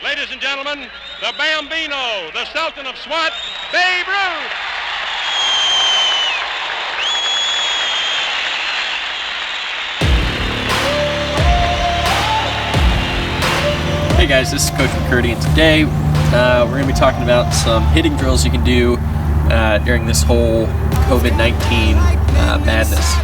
Ladies and gentlemen, the Bambino, the Sultan of SWAT, Babe Ruth. Hey guys, this is Coach McCurdy, and today we're going to be talking about some hitting drills you can do during this whole COVID-19 madness.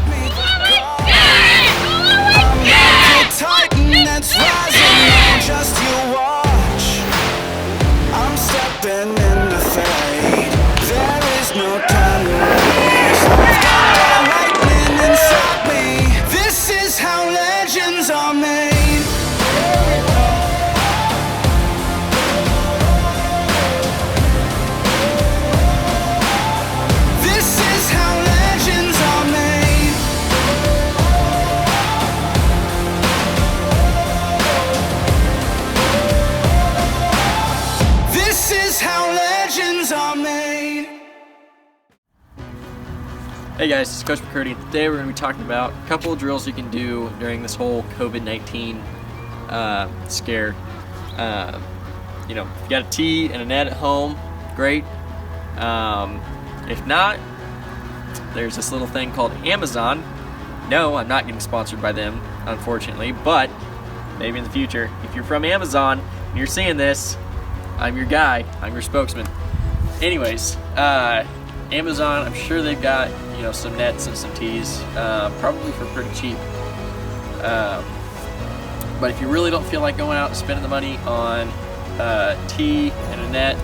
Hey guys, this is Coach McCurdy, and today we're going to be talking about a couple of drills you can do during this whole COVID-19 scare. If you got a tee and a net at home, great. If not, there's this little thing called Amazon. No, I'm not getting sponsored by them, unfortunately, but maybe in the future. If you're from Amazon and you're seeing this, I'm your guy, I'm your spokesman. Anyways, Amazon, I'm sure they've got some nets and some tees, probably for pretty cheap. But if you really don't feel like going out and spending the money on a tee and a net,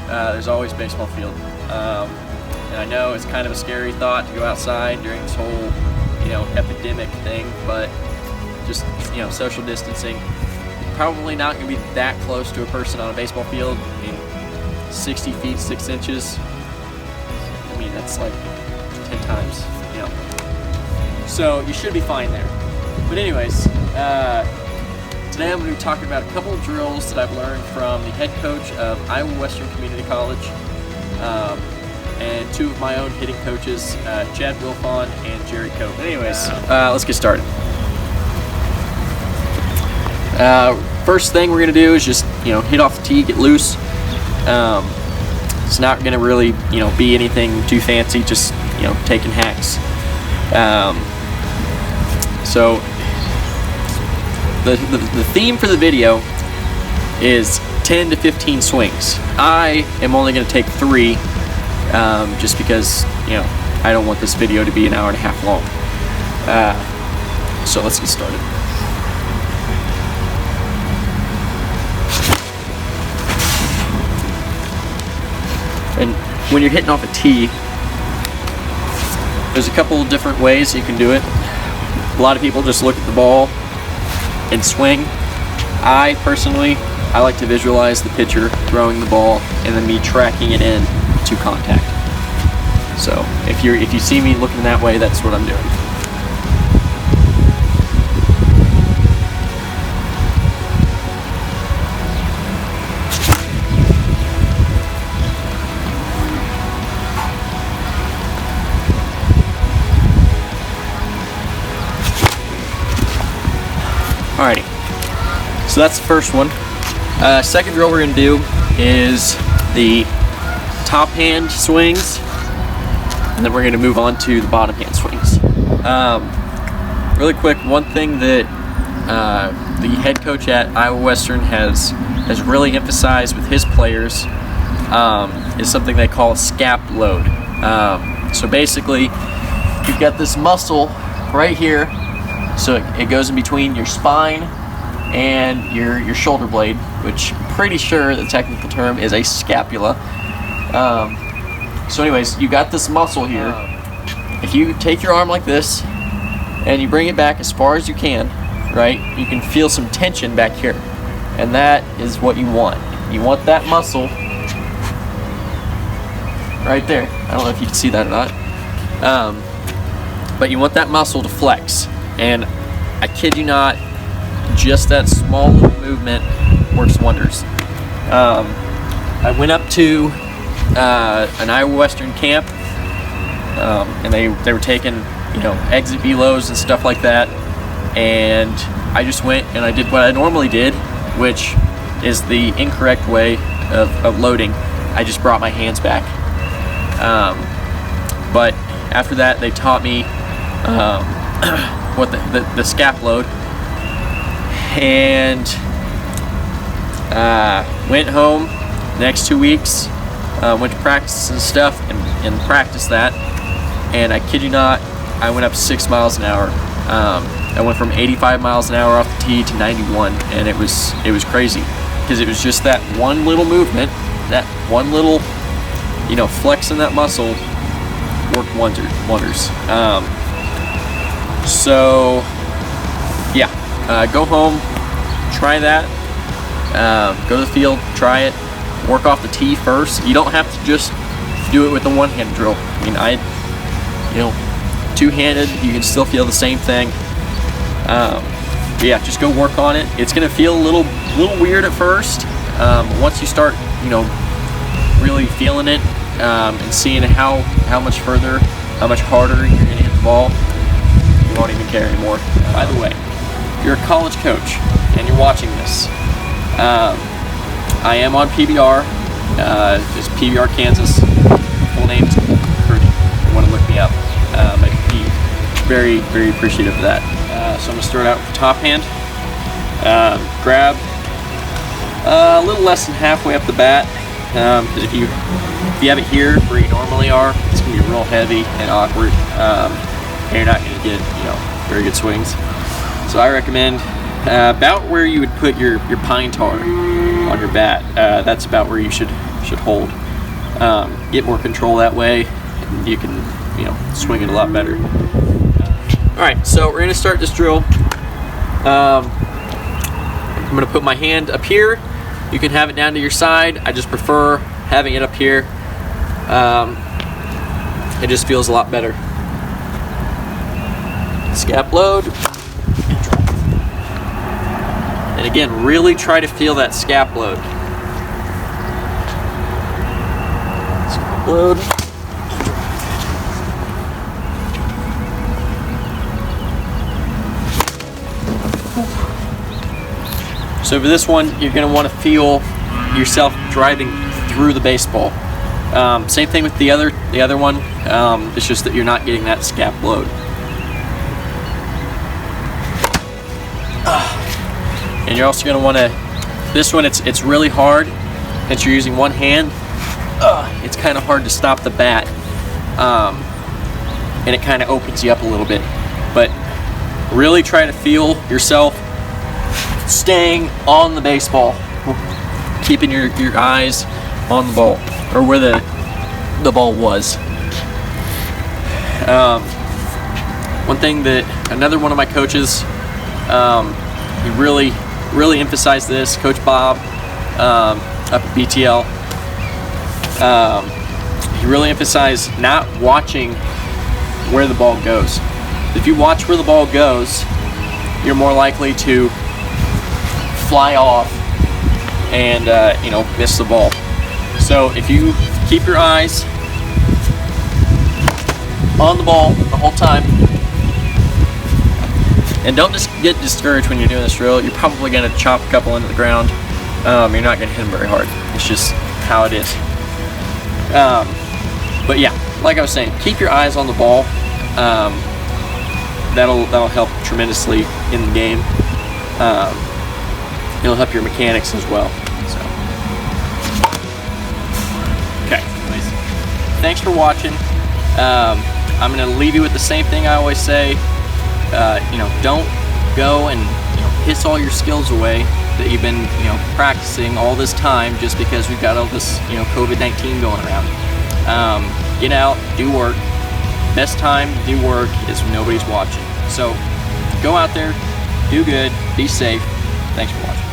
there's always baseball field. And I know it's kind of a scary thought to go outside during this whole epidemic thing, but just social distancing. Probably not going to be that close to a person on a baseball field. I mean, 60 feet 6 inches. I mean, that's like 10 times, So you should be fine there. But anyways, today I'm going to be talking about a couple of drills that I've learned from the head coach of Iowa Western Community College, and two of my own hitting coaches, Chad Wilfawn and Gerry Cope. Anyways, let's get started. First thing we're going to do is just, hit off the tee, get loose. It's not going to really, be anything too fancy, just, taking hacks. So the theme for the video is 10 to 15 swings. I am only going to take 3, just because, I don't want this video to be an hour and a half long. So let's get started. And when you're hitting off a tee, there's a couple of different ways you can do it. A lot of people just look at the ball and swing. I personally like to visualize the pitcher throwing the ball and then me tracking it in to contact. So if you see me looking that way, that's what I'm doing. Alrighty, so that's the first one. Second drill we're going to do is the top hand swings, and then we're going to move on to the bottom hand swings. Really quick, one thing that the head coach at Iowa Western has really emphasized with his players is something they call a Scap load. So basically, you've got this muscle right here. So it goes in between your spine and your shoulder blade, which I'm pretty sure the technical term is a scapula. So anyways, you got this muscle here. If you take your arm like this and you bring it back as far as you can, right, you can feel some tension back here. And that is what you want. You want that muscle right there. I don't know if you can see that or not. But you want that muscle to flex. And I kid you not, just that small little movement works wonders. I went up to an Iowa Western camp, and they were taking exit velos and stuff like that. and I just went and I did what I normally did, which is the incorrect way of loading. I just brought my hands back. But after that, they taught me what the scap load, and went home. Next 2 weeks, went to practice and stuff, and practiced that. And I kid you not, I went up 6 miles an hour. I went from 85 miles an hour off the tee to 91, and it was crazy, because it was just that one little movement, that one little, flexing that muscle worked wonders. So yeah, go home, try that, go to the field, try it, work off the tee first. You don't have to just do it with the one-hand drill. I mean, two-handed, you can still feel the same thing. But yeah, just go work on it. It's gonna feel a little weird at first. Once you start, really feeling it, and seeing how much further, how much harder you're gonna hit the ball, you won't even care anymore. By the way, if you're a college coach and you're watching this, I am on PBR. It's PBR Kansas. Full name is McCurdy. If you want to look me up, I'd be very, very appreciative of that. So I'm going to start out with the top hand. Grab a little less than halfway up the bat, because if you have it here where you normally are, it's going to be real heavy and awkward, and you're not going to get very good swings. So I recommend about where you would put your pine tar on your bat. That's about where you should hold. Get more control that way, and you can swing it a lot better. Alright, so we're going to start this drill. I'm going to put my hand up here. You can have it down to your side. I just prefer having it up here. It just feels a lot better. Scap load. And again, really try to feel that scap load. Scap load. So for this one, you're going to want to feel yourself driving through the baseball. Same thing with the other one. It's just that you're not getting that scap load. And you're also going to want to, this one, it's really hard since you're using one hand. It's kind of hard to stop the bat, and it kind of opens you up a little bit. But really try to feel yourself staying on the baseball, keeping your eyes on the ball, or where the ball was. Another one of my coaches, he really emphasized this, Coach Bob, up at BTL. He really emphasized not watching where the ball goes. If you watch where the ball goes, you're more likely to fly off and miss the ball. So if you keep your eyes on the ball the whole time, and don't just get discouraged when you're doing this drill. You're probably going to chop a couple into the ground. You're not going to hit them very hard. It's just how it is. But yeah, like I was saying, keep your eyes on the ball. That'll help tremendously in the game. It'll help your mechanics as well. So, okay, thanks for watching. I'm going to leave you with the same thing I always say. Don't go and piss all your skills away that you've been practicing all this time just because we've got all this COVID-19 going around. Get out, do work. Best time to do work is when nobody's watching. So go out there, do good, be safe. Thanks for watching.